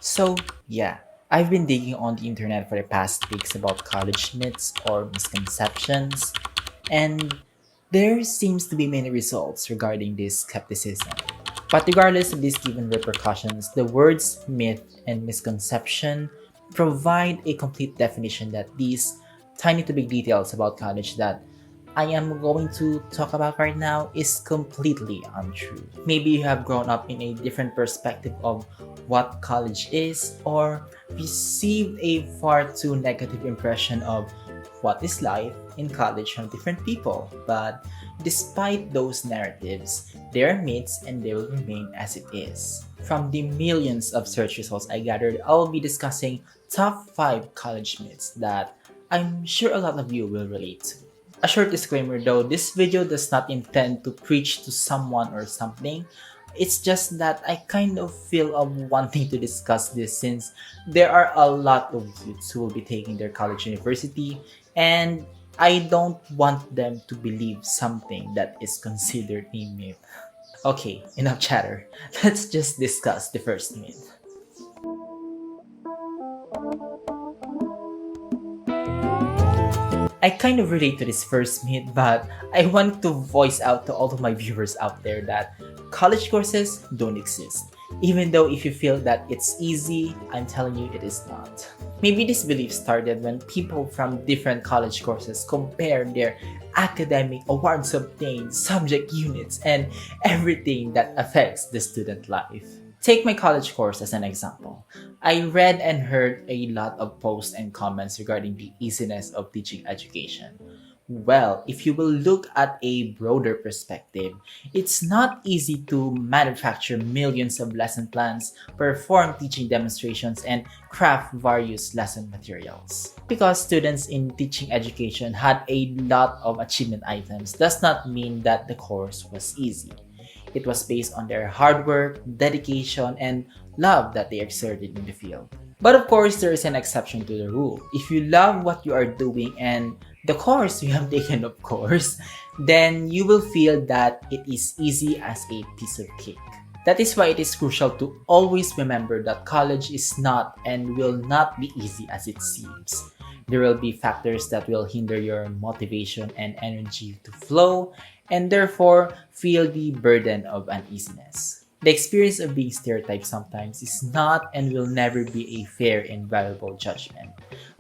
So, yeah, I've been digging on the internet for the past weeks about college myths or misconceptions, and there seems to be many results regarding this skepticism. But regardless of these given repercussions, the words myth and misconception provide a complete definition that these tiny to big details about college that I am going to talk about right now is completely untrue. Maybe you have grown up in a different perspective of what college is, or received a far too negative impression of what is life in college from different people. But despite those narratives, they are myths and they will remain as it is. From the millions of search results I gathered, I'll be discussing top 5 college myths that I'm sure a lot of you will relate to. A short disclaimer though, this video does not intend to preach to someone or something. It's just that I kind of feel of wanting to discuss this since there are a lot of youths who will be taking their college university, and I don't want them to believe something that is considered a myth. Okay, enough chatter. Let's just discuss the first myth. I kind of relate to this first myth, but I want to voice out to all of my viewers out there that college courses don't exist. Even though if you feel that it's easy, I'm telling you it is not. Maybe this belief started when people from different college courses compared their academic awards obtained, subject units, and everything that affects the student life. Take my college course as an example. I read and heard a lot of posts and comments regarding the easiness of teaching education. Well, if you will look at a broader perspective, it's not easy to manufacture millions of lesson plans, perform teaching demonstrations, and craft various lesson materials. Because students in teaching education had a lot of achievement items does not mean that the course was easy. It was based on their hard work, dedication, and love that they exerted in the field. But of course, there is an exception to the rule. If you love what you are doing and the course you have taken, of course, then you will feel that it is easy as a piece of cake. That is why it is crucial to always remember that college is not and will not be easy as it seems. There will be factors that will hinder your motivation and energy to flow, and therefore feel the burden of uneasiness. The experience of being stereotyped sometimes is not and will never be a fair and valuable judgment.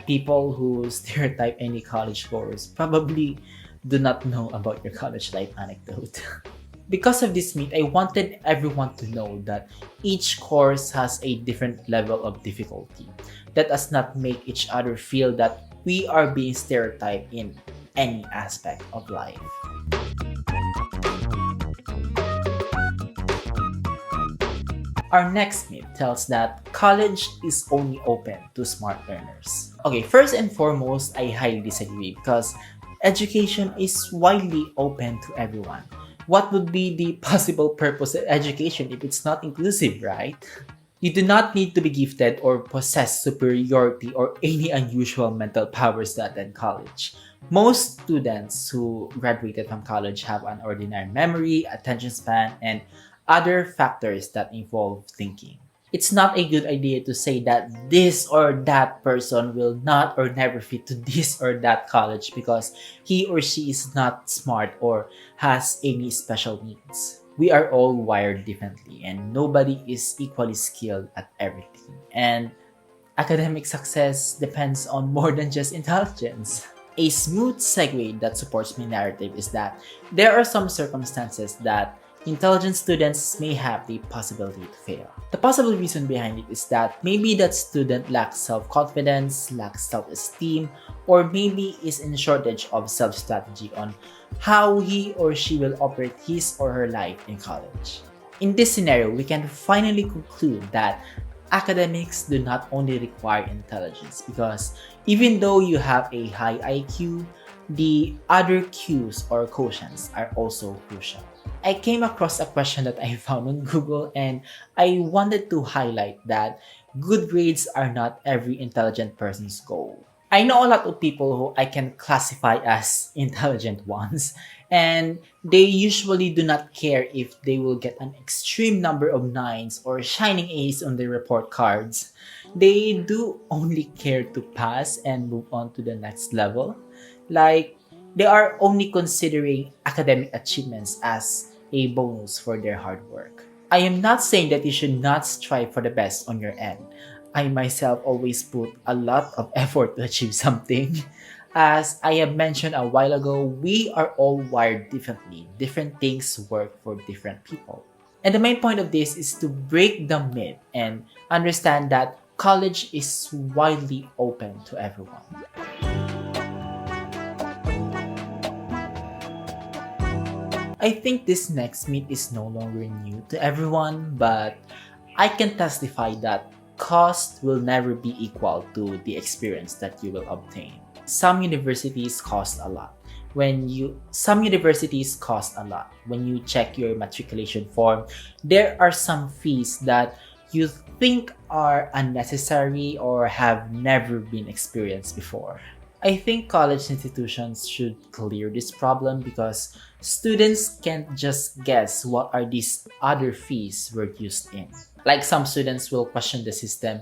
People who stereotype any college course probably do not know about your college life anecdote. Because of this myth, I wanted everyone to know that each course has a different level of difficulty. Let us not make each other feel that we are being stereotyped in any aspect of life. Our next myth tells that college is only open to smart learners. Okay, first and foremost, I highly disagree because education is widely open to everyone. What would be the possible purpose of education if it's not inclusive, right? You do not need to be gifted or possess superiority or any unusual mental powers to attend college. Most students who graduated from college have an ordinary memory, attention span, and other factors that involve thinking. It's not a good idea to say that this or that person will not or never fit to this or that college because he or she is not smart or has any special needs. We are all wired differently and nobody is equally skilled at everything. And academic success depends on more than just intelligence. A smooth segue that supports my narrative is that there are some circumstances that intelligent students may have the possibility to fail. The possible reason behind it is that maybe that student lacks self-confidence, lacks self-esteem, or maybe is in shortage of self-strategy on how he or she will operate his or her life in college. In this scenario, we can finally conclude that academics do not only require intelligence because even though you have a high IQ, the other cues or quotients are also crucial. I came across a question that I found on Google and I wanted to highlight that good grades are not every intelligent person's goal. I know a lot of people who I can classify as intelligent ones, and they usually do not care if they will get an extreme number of nines or shining A's on their report cards. They do only care to pass and move on to the next level. Like, they are only considering academic achievements as a bonus for their hard work. I am not saying that you should not strive for the best on your end. I myself always put a lot of effort to achieve something. As I have mentioned a while ago, we are all wired differently. Different things work for different people. And the main point of this is to break the myth and understand that college is widely open to everyone. I think this next myth is no longer new to everyone, but I can testify that cost will never be equal to the experience that you will obtain. Some universities cost a lot. Some universities cost a lot. When you check your matriculation form, there are some fees that you think are unnecessary or have never been experienced before. I think college institutions should clear this problem because students can't just guess what are these other fees were used in. Like some students will question the system.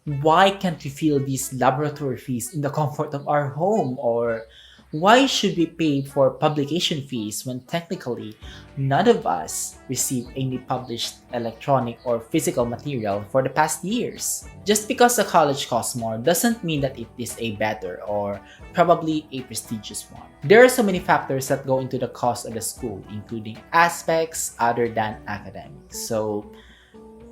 Why can't we feel these laboratory fees in the comfort of our home? Or why should we pay for publication fees when technically none of us receive any published electronic or physical material for the past years? Just because a college costs more doesn't mean that it is a better or probably a prestigious one. There are so many factors that go into the cost of the school, including aspects other than academics. So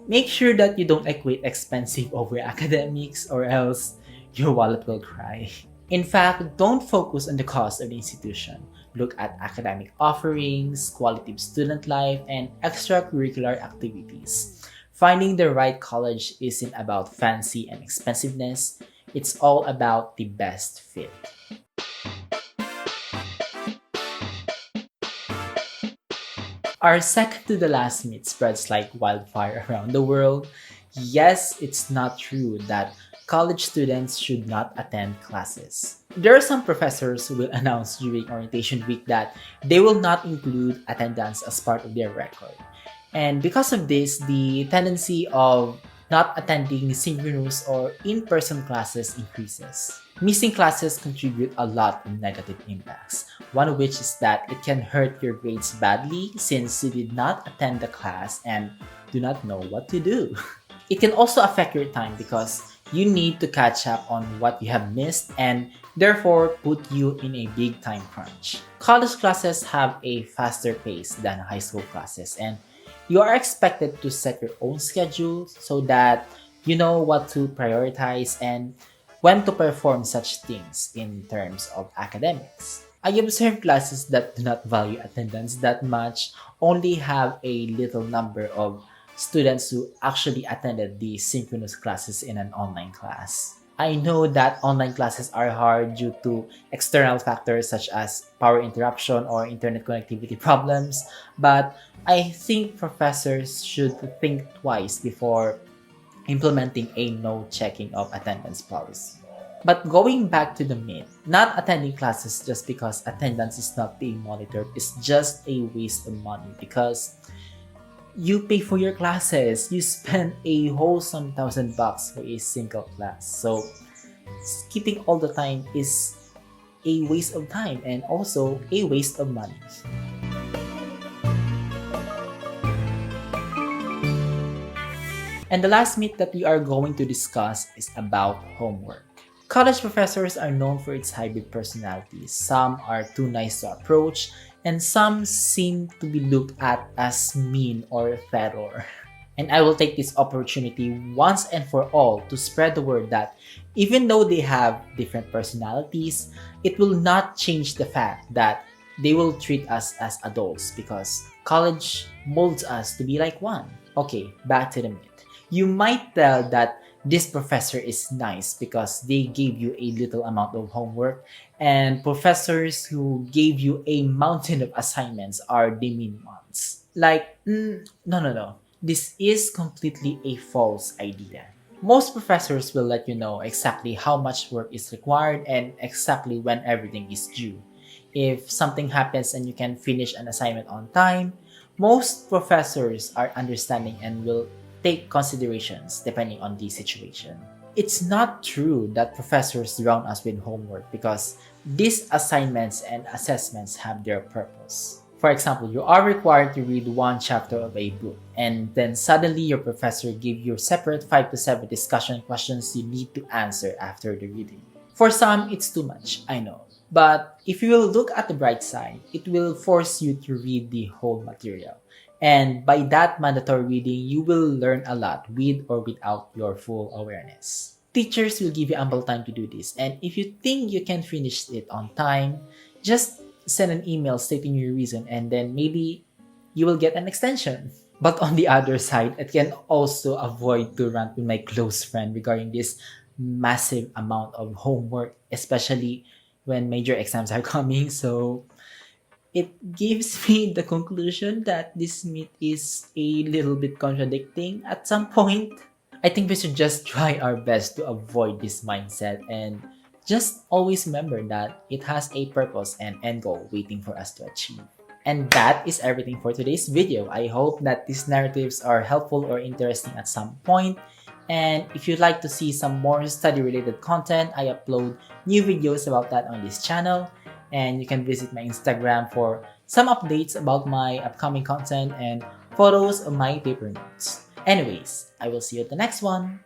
make sure that you don't equate expensive over academics or else your wallet will cry. In fact, don't focus on the cost of the institution. Look at academic offerings, quality of student life, and extracurricular activities. Finding the right college isn't about fancy and expensiveness, it's all about the best fit. Our second to the last myth spreads like wildfire around the world. Yes, it's not true that college students should not attend classes. There are some professors who will announce during orientation week that they will not include attendance as part of their record. And because of this, the tendency of not attending synchronous or in-person classes increases. Missing classes contribute a lot of negative impacts, one of which is that it can hurt your grades badly since you did not attend the class and do not know what to do. It can also affect your time because you need to catch up on what you have missed and therefore put you in a big time crunch. College classes have a faster pace than high school classes, and you are expected to set your own schedule so that you know what to prioritize and when to perform such things in terms of academics. I observed classes that do not value attendance that much only have a little number of students who actually attended the synchronous classes in an online class. I know that online classes are hard due to external factors such as power interruption or internet connectivity problems, but I think professors should think twice before implementing a no checking of attendance policy. But going back to the myth, not attending classes just because attendance is not being monitored is just a waste of money because you pay for your classes. You spend a wholesome $1,000 for a single class. So skipping all the time is a waste of time and also a waste of money. And the last myth that we are going to discuss is about homework. College professors are known for its hybrid personalities. Some are too nice to approach, and some seem to be looked at as mean or terror. And I will take this opportunity once and for all to spread the word that even though they have different personalities, it will not change the fact that they will treat us as adults because college molds us to be like one. Okay, back to the myth. You might tell that this professor is nice because they gave you a little amount of homework, and professors who gave you a mountain of assignments are the mean ones. Like, no. This is completely a false idea. Most professors will let you know exactly how much work is required and exactly when everything is due. If something happens and you can finish an assignment on time, most professors are understanding and will take considerations depending on the situation. It's not true that professors drown us with homework because these assignments and assessments have their purpose. For example, you are required to read one chapter of a book, and then suddenly your professor gives you separate 5 to 7 discussion questions you need to answer after the reading. For some, it's too much, I know. But if you will look at the bright side, it will force you to read the whole material. And by that mandatory reading, you will learn a lot with or without your full awareness. Teachers will give you ample time to do this. And if you think you can finish it on time, just send an email stating your reason and then maybe you will get an extension. But on the other side, I can also avoid to rant with my close friend regarding this massive amount of homework, especially when major exams are coming. So it gives me the conclusion that this myth is a little bit contradicting at some point. I think we should just try our best to avoid this mindset and just always remember that it has a purpose and end goal waiting for us to achieve. And that is everything for today's video. I hope that these narratives are helpful or interesting at some point. And if you'd like to see some more study related content, I upload new videos about that on this channel. And you can visit my Instagram for some updates about my upcoming content and photos of my paper notes. Anyways, I will see you at the next one.